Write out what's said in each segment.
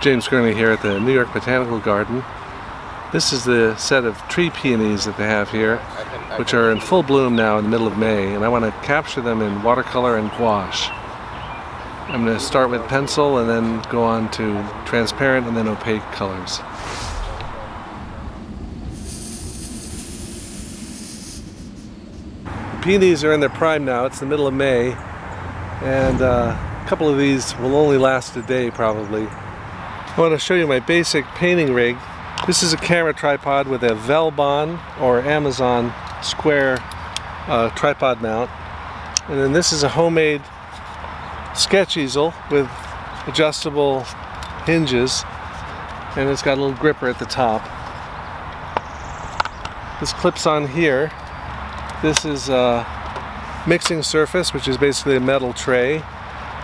James Gurney here at the New York Botanical Garden. This is the set of tree peonies that they have here, which are in full bloom now in the middle of May, and I want to capture them in watercolor and gouache. I'm going to start with pencil and then go on to transparent and then opaque colors. The peonies are in their prime now. It's the middle of May, and a couple of these will only last a day probably. I want to show you my basic painting rig. This is a camera tripod with a Velbon or Amazon square tripod mount. And then this is a homemade sketch easel with adjustable hinges, and it's got a little gripper at the top. This clips on here. This is a mixing surface, which is basically a metal tray,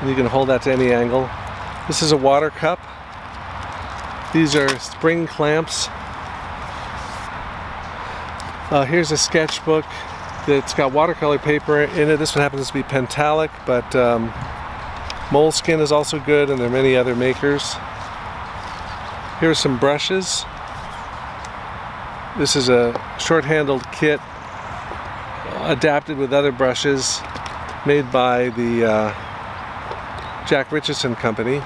and you can hold that to any angle. This is a water cup. These are spring clamps. Here's a sketchbook that's got watercolor paper in it. This one happens to be Pentalic, but moleskin is also good, and there are many other makers. Here's some brushes. This is a short-handled kit adapted with other brushes made by the Jack Richardson Company.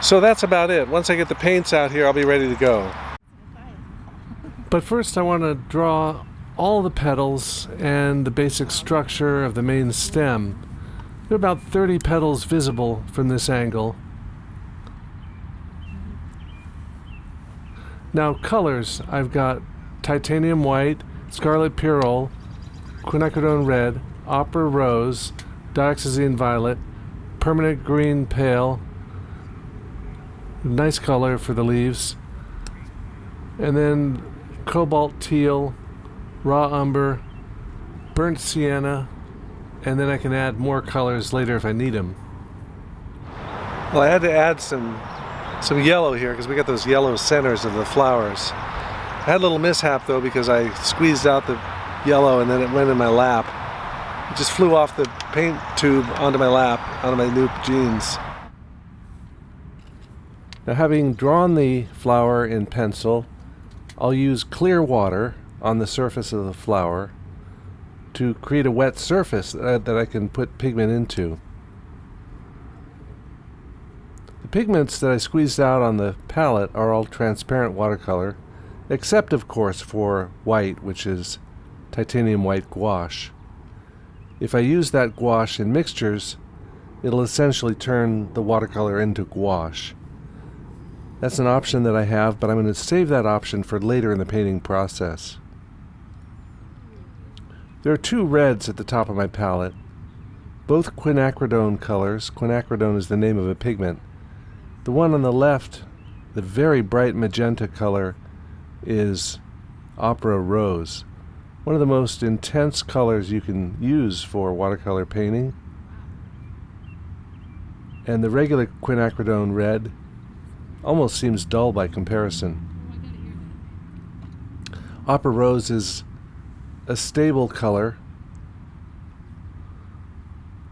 So that's about it. Once I get the paints out here, I'll be ready to go. But first I want to draw all the petals and the basic structure of the main stem. There are about 30 petals visible from this angle. Now colors, I've got titanium white, scarlet pyrrole, quinacridone red, opera rose, dioxazine violet, permanent green pale, nice color for the leaves, and then cobalt teal, raw umber, burnt sienna, and then I can add more colors later if I need them. Well, I had to add some yellow here because we got those yellow centers of the flowers. I had a little mishap though because I squeezed out the yellow and then it went in my lap. It just flew off the paint tube onto my lap, onto my new jeans. Now, having drawn the flower in pencil, I'll use clear water on the surface of the flower to create a wet surface that I can put pigment into. The pigments that I squeezed out on the palette are all transparent watercolor, except of course for white, which is titanium white gouache. If I use that gouache in mixtures, it'll essentially turn the watercolor into gouache. That's an option that I have, but I'm going to save that option for later in the painting process. There are two reds at the top of my palette, both quinacridone colors. Quinacridone is the name of a pigment. The one on the left, the very bright magenta color, is opera rose, one of the most intense colors you can use for watercolor painting. And the regular quinacridone red almost seems dull by comparison. Opera rose is a stable color.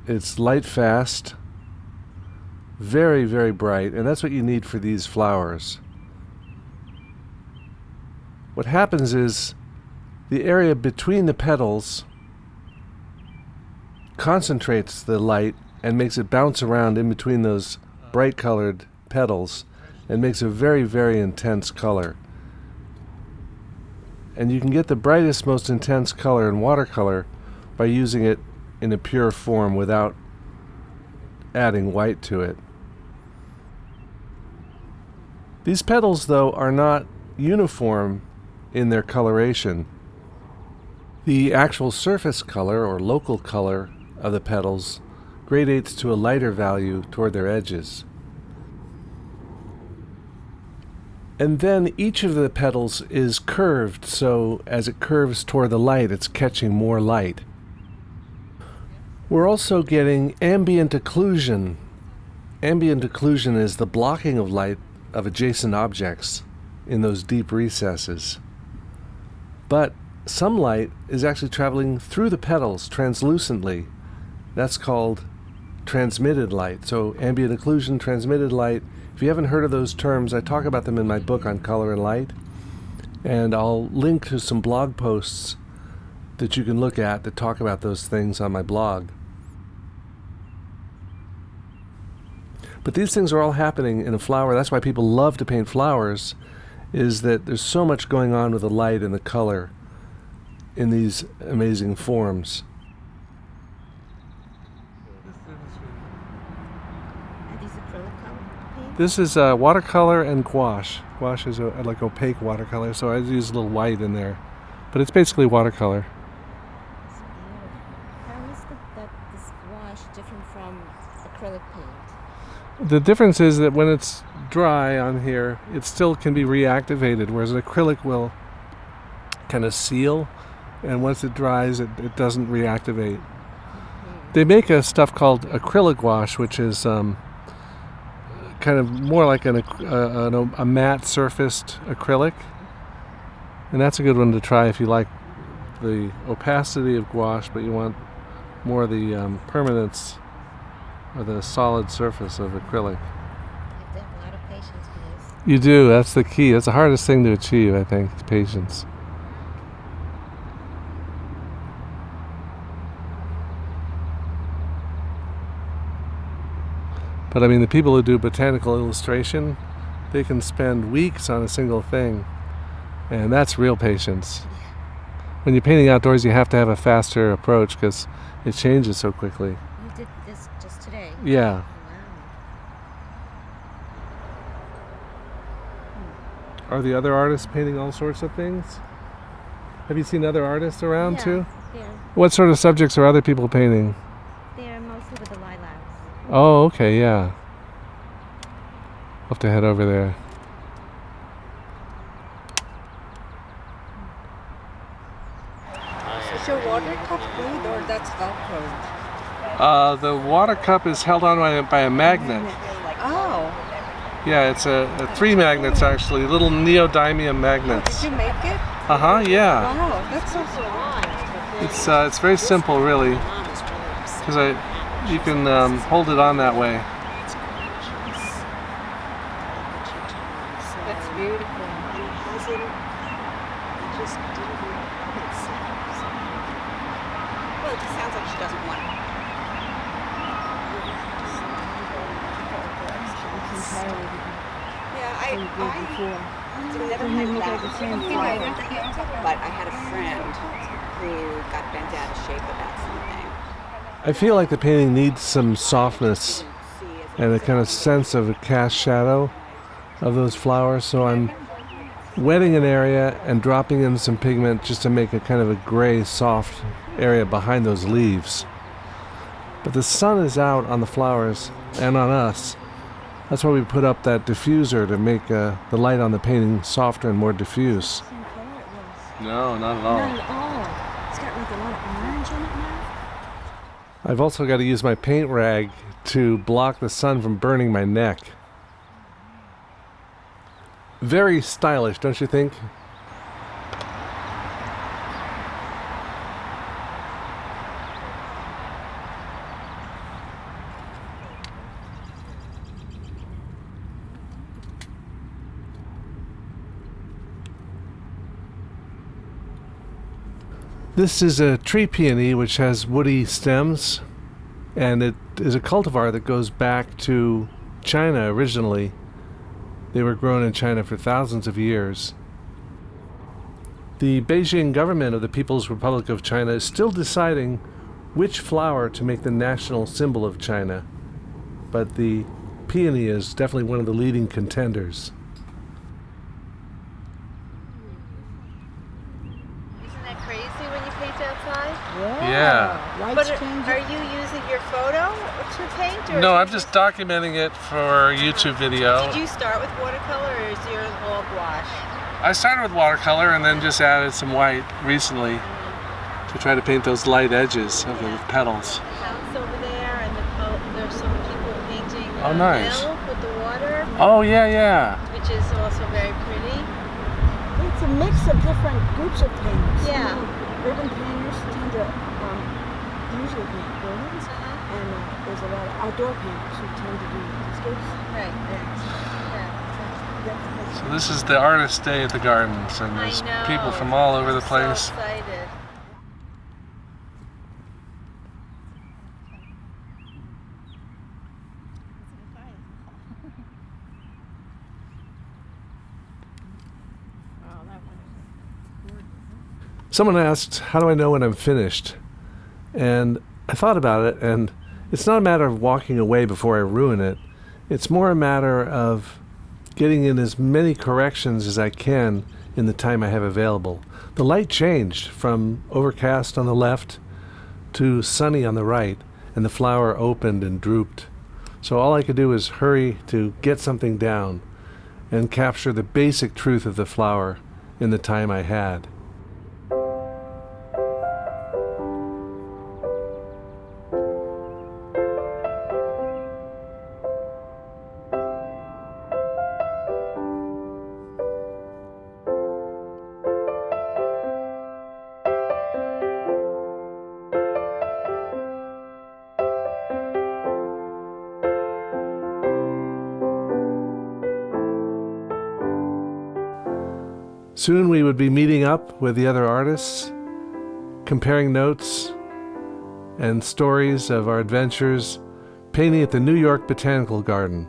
It's light fast, very, very bright, and that's what you need for these flowers. What happens is the area between the petals concentrates the light and makes it bounce around in between those bright colored petals and makes a very, very intense color. And you can get the brightest, most intense color in watercolor by using it in a pure form without adding white to it. These petals, though, are not uniform in their coloration. The actual surface color or local color of the petals gradates to a lighter value toward their edges. And then each of the petals is curved, so as it curves toward the light, it's catching more light. We're also getting ambient occlusion. Ambient occlusion is the blocking of light of adjacent objects in those deep recesses. But some light is actually traveling through the petals translucently. That's called transmitted light. So ambient occlusion, transmitted light. If you haven't heard of those terms, I talk about them in my book on color and light. And I'll link to some blog posts that you can look at that talk about those things on my blog. But these things are all happening in a flower. That's why people love to paint flowers, is that there's so much going on with the light and the color in these amazing forms. Are these acrylic color paint? This is watercolor and gouache. Gouache is like opaque watercolor, so I use a little white in there. But it's basically watercolor. It's beautiful. How is this gouache different from acrylic paint? The difference is that when it's dry on here, it still can be reactivated, whereas an acrylic will kind of seal, and once it dries, it doesn't reactivate. They make a stuff called acrylic gouache, which is kind of more like a matte surfaced acrylic, and that's a good one to try if you like the opacity of gouache, but you want more of the permanence or the solid surface of acrylic. You have to have a lot of patience for this. You do. That's the key. That's the hardest thing to achieve, I think, is patience. But I mean, the people who do botanical illustration, they can spend weeks on a single thing, and that's real patience. When you're painting outdoors, you have to have a faster approach because it changes so quickly. You did this just today? Yeah. Wow. Are the other artists painting all sorts of things? Have you seen other artists around too? Yeah, What sort of subjects are other people painting? they're mostly with the lilacs. Oh, okay, yeah. I'll have to head over there. Is your water cup good or that's Velcro? The water cup is held on by a magnet. Oh, Yeah, it's a 3 magnets actually, little neodymium magnets. did you make it? Yeah. Wow, that's so cool. It's very simple, really, because you can hold it on that way. That's beautiful. Well, it just sounds like she doesn't want it. Yeah, I never had that, but I had a friend who got bent out of shape about something. I feel like the painting needs some softness and a kind of sense of a cast shadow of those flowers, so I'm wetting an area and dropping in some pigment just to make a kind of a gray, soft area behind those leaves. But the sun is out on the flowers and on us. That's why we put up that diffuser to make the light on the painting softer and more diffuse. Same color it was. No, not at all. Not at all. It's got like a lot of orange in it now. I've also got to use my paint rag to block the sun from burning my neck. Very stylish, don't you think? This is a tree peony which has woody stems, and it is a cultivar that goes back to China originally. They were grown in China for thousands of years. The Beijing government of the People's Republic of China is still deciding which flower to make the national symbol of China, but the peony is definitely one of the leading contenders. Isn't that crazy when you paint outside? Yeah. But are you using your photo to paint? Or No, I'm just documenting it for a YouTube video. Did you start with watercolor or is yours all gouache? I started with watercolor and then just added some white recently to try to paint those light edges of the petals. House over there, and there's some people painting Oh, nice. milk with the water, Oh, yeah. which is also very pretty. It's a mix of different groups of painters. Yeah. Urban painters tend to usually paint buildings, and there's a lot of outdoor painters who tend to do landscapes. Right. So this is the artist day at the gardens, and there's people from all over the place. So excited. Someone asked, how do I know when I'm finished? And I thought about it, and it's not a matter of walking away before I ruin it. It's more a matter of getting in as many corrections as I can in the time I have available. The light changed from overcast on the left to sunny on the right, and the flower opened and drooped. So all I could do was hurry to get something down and capture the basic truth of the flower in the time I had. Soon we would be meeting up with the other artists, comparing notes and stories of our adventures, painting at the New York Botanical Garden.